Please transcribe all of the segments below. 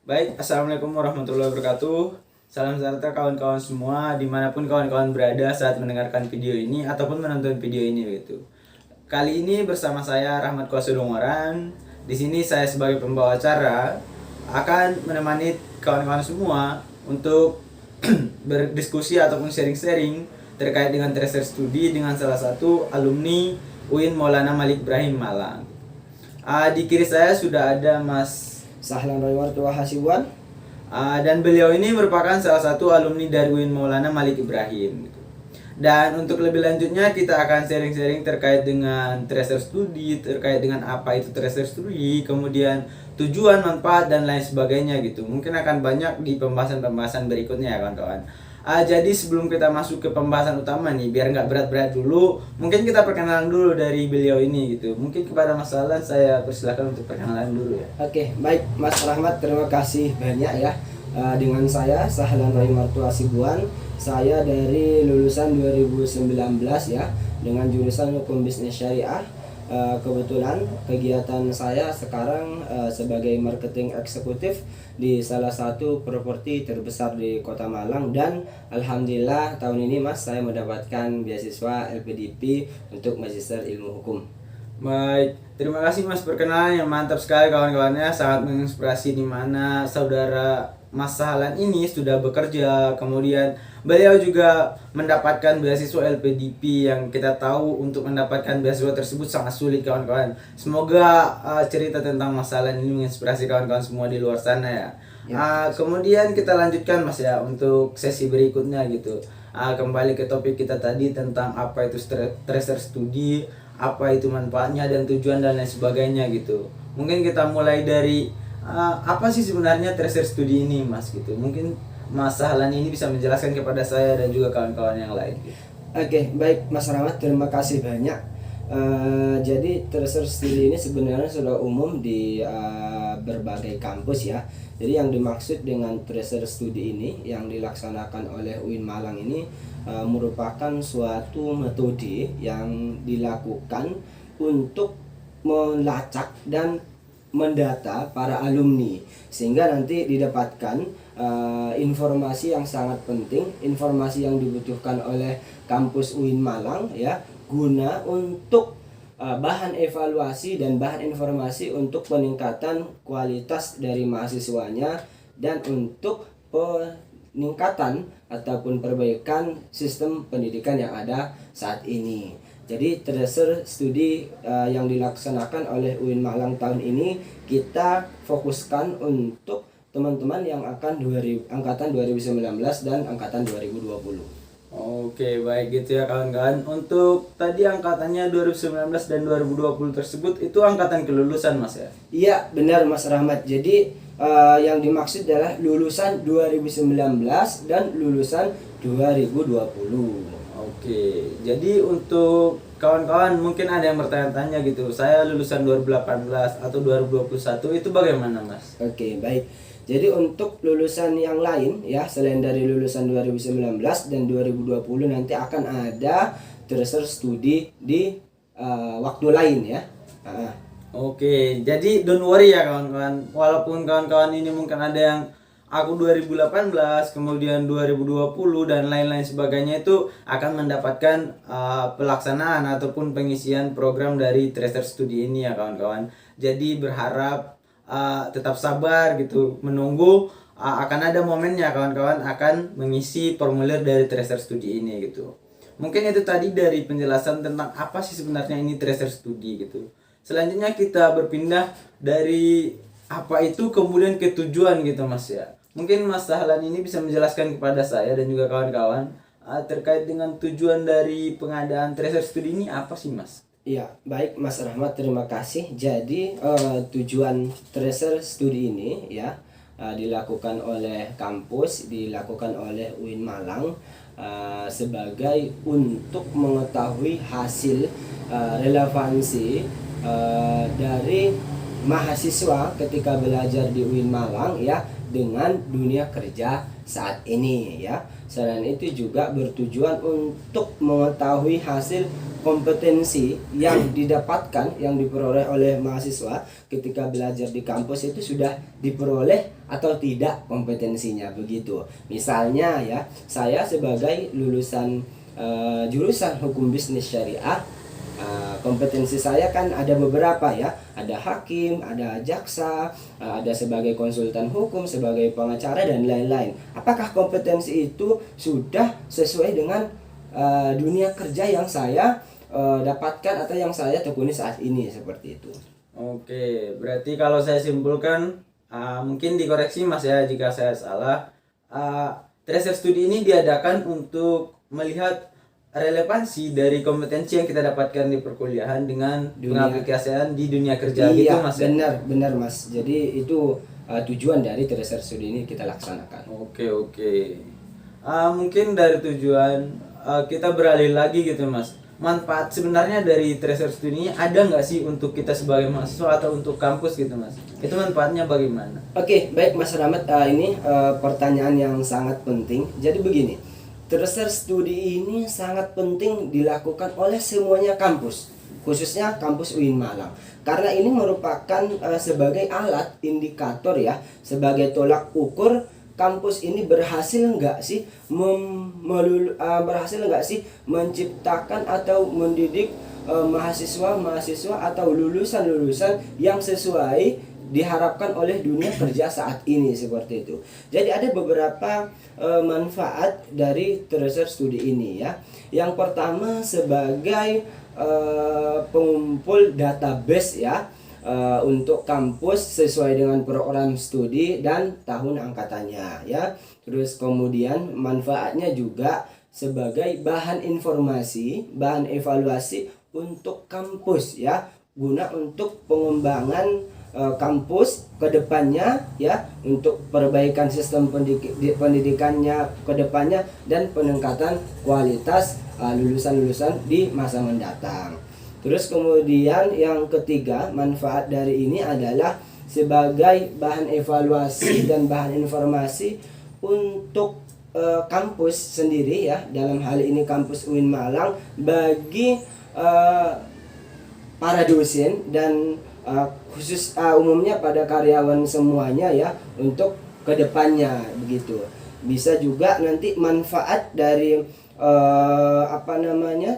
Baik, Assalamualaikum warahmatullahi wabarakatuh. Salam sejahtera kawan-kawan semua, dimanapun kawan-kawan berada saat mendengarkan video ini ataupun menonton video ini gitu. Kali ini bersama saya Rahmat Kuasa Dongoran. Di sini saya sebagai pembawa acara akan menemani kawan-kawan semua untuk berdiskusi ataupun sharing-sharing terkait dengan tracer studi dengan salah satu alumni UIN Maulana Malik Ibrahim Malang. Di kiri saya sudah ada Mas Sahlan Roywartu Hasibuan. Dan beliau ini merupakan salah satu alumni dari UIN Maulana Malik Ibrahim. Dan untuk lebih lanjutnya kita akan sharing-sharing terkait dengan tracer studi, terkait dengan apa itu tracer studi, kemudian tujuan, manfaat, dan lain sebagainya gitu. Mungkin akan banyak di pembahasan-pembahasan berikutnya ya kawan-kawan. Jadi sebelum kita masuk ke pembahasan utama nih, biar nggak berat-berat dulu, mungkin kita perkenalan dulu dari beliau ini gitu. Mungkin kepada Mas Alan saya persilakan untuk perkenalan dulu ya. Oke, baik Mas Rahmat, terima kasih banyak ya. Dengan saya Sahlan Roywartu Hasibuan. Saya dari lulusan 2019 ya, dengan jurusan Hukum Bisnis Syariah. Kebetulan kegiatan saya sekarang sebagai marketing eksekutif di salah satu properti terbesar di Kota Malang, dan alhamdulillah tahun ini Mas saya mendapatkan beasiswa LPDP untuk Magister Ilmu Hukum. Baik, terima kasih Mas perkenalan yang mantap sekali kawan-kawannya, sangat menginspirasi di mana saudara Mas Sahlan ini sudah bekerja, kemudian beliau juga mendapatkan beasiswa LPDP yang kita tahu untuk mendapatkan beasiswa tersebut sangat sulit kawan-kawan. Semoga cerita tentang Mas Sahlan ini menginspirasi kawan-kawan semua di luar sana ya. Kemudian kita lanjutkan Mas ya untuk sesi berikutnya gitu. Kembali ke topik kita tadi tentang apa itu tracer studi, apa itu manfaatnya dan tujuan dan lain sebagainya gitu. Mungkin kita mulai dari apa sih sebenarnya tracer studi ini Mas gitu. Mungkin Mas Sahlan ini bisa menjelaskan kepada saya dan juga kawan-kawan yang lain gitu. Oke, baik Mas Rahmat, terima kasih banyak. Jadi tracer studi ini sebenarnya sudah umum di berbagai kampus ya. Jadi yang dimaksud dengan tracer studi ini yang dilaksanakan oleh UIN Malang ini merupakan suatu metode yang dilakukan untuk melacak dan mendata para alumni, sehingga nanti didapatkan informasi yang sangat penting, informasi yang dibutuhkan oleh kampus UIN Malang ya, guna untuk bahan evaluasi dan bahan informasi untuk peningkatan kualitas dari mahasiswanya dan untuk peningkatan ataupun perbaikan sistem pendidikan yang ada saat ini. Jadi tracer studi yang dilaksanakan oleh UIN Malang tahun ini kita fokuskan untuk teman-teman yang akan angkatan 2019 dan angkatan 2020. Oke, baik gitu ya kawan-kawan. Untuk tadi angkatannya 2019 dan 2020 tersebut itu angkatan kelulusan Mas ya? Iya, benar Mas Rahmat. Jadi yang dimaksud adalah lulusan 2019 dan lulusan 2020. Oke, jadi untuk kawan-kawan mungkin ada yang bertanya-tanya gitu. Saya lulusan 2018 atau 2021 itu bagaimana Mas? Oke, baik. Jadi untuk lulusan yang lain ya, selain dari lulusan 2019 dan 2020 nanti akan ada tracer studi di waktu lain ya. Oke, jadi don't worry ya kawan-kawan. Walaupun kawan-kawan ini mungkin ada yang aku 2018, kemudian 2020 dan lain-lain sebagainya itu akan mendapatkan pelaksanaan ataupun pengisian program dari tracer studi ini ya kawan-kawan. Jadi berharap tetap sabar gitu, menunggu akan ada momennya kawan-kawan akan mengisi formulir dari tracer studi ini gitu. Mungkin itu tadi dari penjelasan tentang apa sih sebenarnya ini tracer studi gitu. Selanjutnya kita berpindah dari apa itu kemudian ke tujuan gitu Mas ya. Mungkin Mas Sahlan ini bisa menjelaskan kepada saya dan juga kawan-kawan terkait dengan tujuan dari pengadaan tracer studi ini apa sih Mas? Iya, baik Mas Rahmat, terima kasih. Jadi tujuan tracer studi ini ya dilakukan oleh kampus, dilakukan oleh UIN Malang sebagai untuk mengetahui hasil relevansi dari mahasiswa ketika belajar di UIN Malang ya dengan dunia kerja saat ini ya. Selain itu juga bertujuan untuk mengetahui hasil kompetensi yang didapatkan, yang diperoleh oleh mahasiswa ketika belajar di kampus itu sudah diperoleh atau tidak kompetensinya begitu. Misalnya ya, saya sebagai lulusan jurusan hukum bisnis syariah, kompetensi saya kan ada beberapa ya, ada hakim, ada jaksa, ada sebagai konsultan hukum, sebagai pengacara dan lain-lain. Apakah kompetensi itu sudah sesuai dengan dunia kerja yang saya dapatkan atau yang saya tekuni saat ini, seperti itu. Oke, berarti kalau saya simpulkan, mungkin dikoreksi Mas ya jika saya salah. Tracer Study ini diadakan untuk melihat relevansi dari kompetensi yang kita dapatkan di perkuliahan dengan pengaplikasian di dunia kerja, gitu Mas ya? Benar Mas. Jadi itu tujuan dari Tracer Study ini kita laksanakan. Oke. Mungkin dari tujuan kita beralih lagi gitu Mas. Manfaat sebenarnya dari Tracer Study ini ada nggak sih untuk kita sebagai mahasiswa atau untuk kampus gitu Mas? Itu manfaatnya bagaimana? Oke, baik Mas Rahmat, ini pertanyaan yang sangat penting. Jadi begini, Tracer Study ini sangat penting dilakukan oleh semuanya kampus, khususnya kampus UIN Malang. Karena ini merupakan sebagai alat indikator ya, sebagai tolak ukur kampus ini berhasil nggak sih menciptakan atau mendidik mahasiswa atau lulusan yang sesuai diharapkan oleh dunia kerja saat ini, seperti itu. Jadi ada beberapa manfaat dari Tracer Study ini ya. Yang pertama sebagai pengumpul database ya, untuk kampus sesuai dengan program studi dan tahun angkatannya ya. Terus kemudian manfaatnya juga sebagai bahan informasi, bahan evaluasi untuk kampus ya, guna untuk pengembangan kampus ke depannya ya, untuk perbaikan sistem pendidikannya ke depannya dan peningkatan kualitas lulusan-lulusan di masa mendatang. Terus kemudian yang ketiga, manfaat dari ini adalah sebagai bahan evaluasi dan bahan informasi untuk kampus sendiri ya, dalam hal ini kampus UIN Malang, bagi para dosen dan khusus umumnya pada karyawan semuanya ya, untuk kedepannya begitu. Bisa juga nanti manfaat dari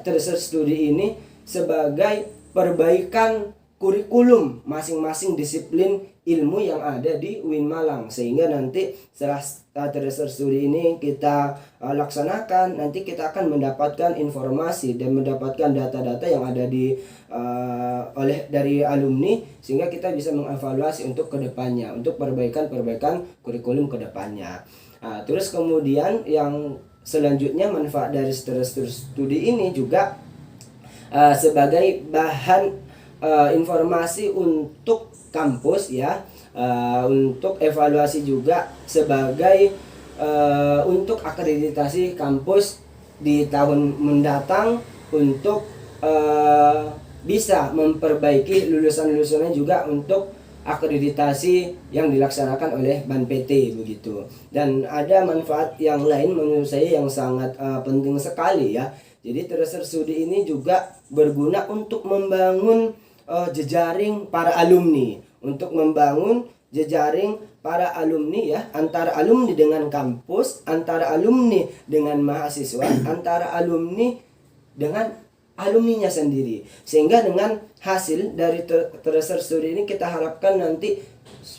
Tracer Study ini sebagai perbaikan kurikulum masing-masing disiplin ilmu yang ada di UIN Malang, sehingga nanti setelah Tracer Study ini kita laksanakan, nanti kita akan mendapatkan informasi dan mendapatkan data-data yang ada dari alumni, sehingga kita bisa mengevaluasi untuk kedepannya, untuk perbaikan kurikulum kedepannya. Terus kemudian yang selanjutnya, manfaat dari Tracer Study ini juga sebagai bahan informasi untuk kampus ya, untuk evaluasi juga sebagai untuk akreditasi kampus di tahun mendatang, untuk bisa memperbaiki lulusan-lulusannya juga untuk akreditasi yang dilaksanakan oleh Ban PT begitu. Dan ada manfaat yang lain menurut saya yang sangat penting sekali ya. Jadi Tracer Study ini juga berguna untuk membangun jejaring para alumni, untuk membangun jejaring para alumni ya, antara alumni dengan kampus, antara alumni dengan mahasiswa, antara alumni dengan alumninya sendiri. Sehingga dengan hasil dari Tracer Study ini kita harapkan nanti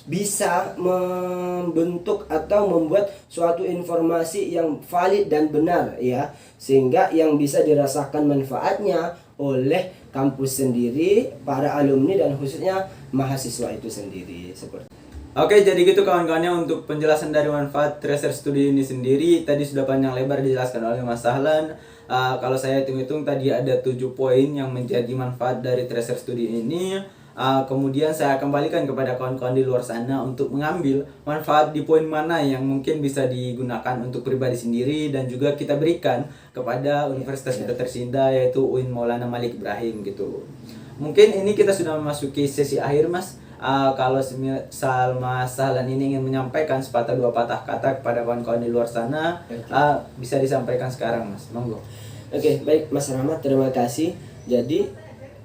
bisa membentuk atau membuat suatu informasi yang valid dan benar ya, sehingga yang bisa dirasakan manfaatnya oleh kampus sendiri, para alumni, dan khususnya mahasiswa itu sendiri, seperti. Oke, jadi gitu kawan-kawannya untuk penjelasan dari manfaat Tracer Study ini sendiri. Tadi sudah panjang lebar dijelaskan oleh Mas Sahlan. Kalau saya hitung-hitung tadi ada 7 poin yang menjadi manfaat dari Tracer Study ini. Kemudian saya kembalikan kepada kawan-kawan di luar sana untuk mengambil manfaat di poin mana yang mungkin bisa digunakan untuk pribadi sendiri dan juga kita berikan kepada universitas kita tercinta, yaitu UIN Maulana Malik Ibrahim gitu. Mungkin ini kita sudah memasuki sesi akhir Mas. kalau semisal Mas Sahlan ini ingin menyampaikan sepatah dua patah kata kepada kawan-kawan di luar sana, bisa disampaikan sekarang Mas, monggo. Oke, baik Mas Rahmat, terima kasih. Jadi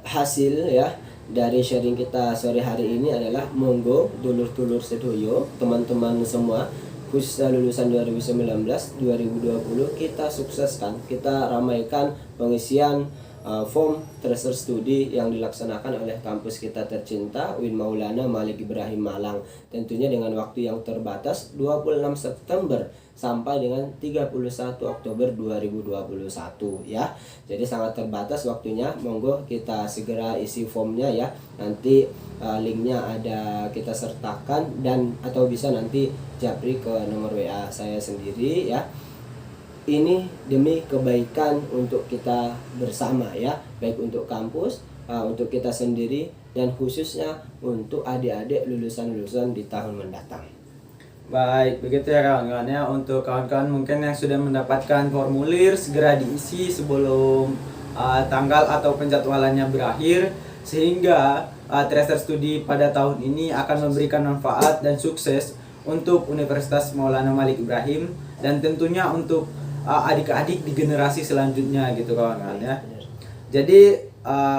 hasil ya dari sharing kita sore hari ini adalah monggo dulur-dulur sedoyo, teman-teman semua, khususnya lulusan 2019, 2020 kita sukseskan, kita ramaikan pengisian form tracer studi yang dilaksanakan oleh kampus kita tercinta UIN Maulana Malik Ibrahim Malang, tentunya dengan waktu yang terbatas 26 September sampai dengan 31 Oktober 2021 ya. Jadi sangat terbatas waktunya, monggo kita segera isi formnya ya. Nanti linknya ada kita sertakan, dan atau bisa nanti japri ke nomor WA saya sendiri ya. Ini demi kebaikan untuk kita bersama ya, baik untuk kampus, untuk kita sendiri, dan khususnya untuk adik-adik lulusan-lulusan di tahun mendatang. Baik, begitu ya kawan-kawan ya. Untuk kawan-kawan mungkin yang sudah mendapatkan formulir, segera diisi sebelum tanggal atau penjadwalannya berakhir, sehingga tracer studi pada tahun ini akan memberikan manfaat dan sukses untuk Universitas Maulana Malik Ibrahim, dan tentunya untuk adik-adik di generasi selanjutnya gitu kawan-kawan ya. Jadi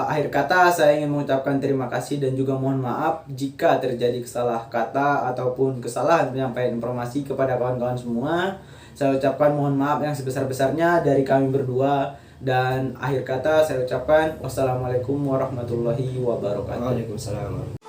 akhir kata saya ingin mengucapkan terima kasih dan juga mohon maaf jika terjadi kesalah kata ataupun kesalahan penyampaian informasi kepada kawan-kawan semua. Saya ucapkan mohon maaf yang sebesar-besarnya dari kami berdua, dan akhir kata saya ucapkan wassalamualaikum warahmatullahi wabarakatuh. Waalaikumsalam.